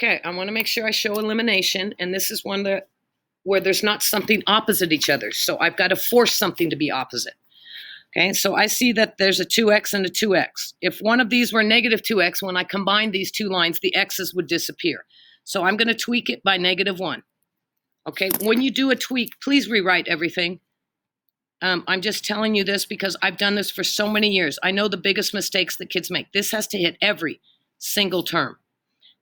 Okay, I want to make sure I show elimination, and this is one that where there's not something opposite each other. So I've got to force something to be opposite. Okay, so I see that there's a 2x and a 2x. If one of these were negative 2x, when I combine these two lines, the x's would disappear. So I'm going to tweak it by -1. Okay, when you do a tweak, please rewrite everything. I'm just telling you this because I've done this for so many years. I know the biggest mistakes that kids make. This has to hit every single term.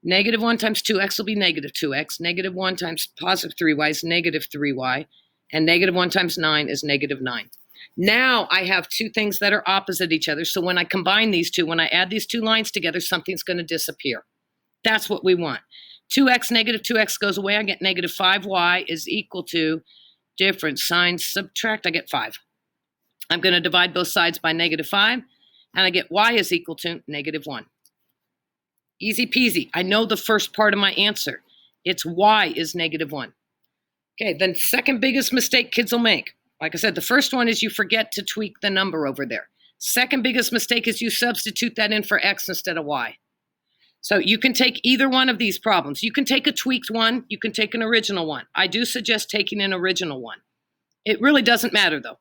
-1 times 2x will be -2x. -1 times positive 3y is -3y. And -1 times 9 is -9. Now I have two things that are opposite each other. So when I combine these two, when I add these two lines together, something's going to disappear. That's what we want. 2x, -2x goes away. I get -5y is equal to difference sign subtract. I get 5. I'm going to divide both sides by -5. And I get y is equal to -1. Easy peasy. I know the first part of my answer. It's y is -1. Okay, the second biggest mistake kids will make. Like I said, the first one is you forget to tweak the number over there. Second biggest mistake is you substitute that in for x instead of y. So you can take either one of these problems. You can take a tweaked one. You can take an original one. I do suggest taking an original one. It really doesn't matter, though.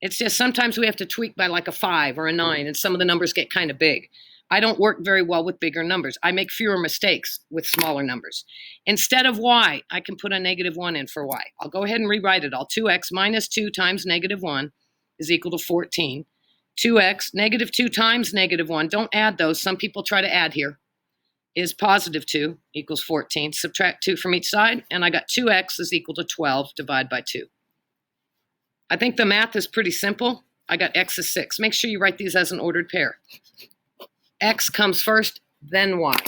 It's just sometimes we have to tweak by like a 5 or a 9, and some of the numbers get kind of big. I don't work very well with bigger numbers. I make fewer mistakes with smaller numbers. Instead of y, I can put a -1 in for y. I'll go ahead and rewrite it all. 2x minus 2 times -1 is equal to 14. 2x, -2 times -1, don't add those. Some people try to add here, is positive 2 equals 14. Subtract 2 from each side, and I got 2x is equal to 12 divided by 2. I think the math is pretty simple. I got x is 6. Make sure you write these as an ordered pair. X comes first, then y.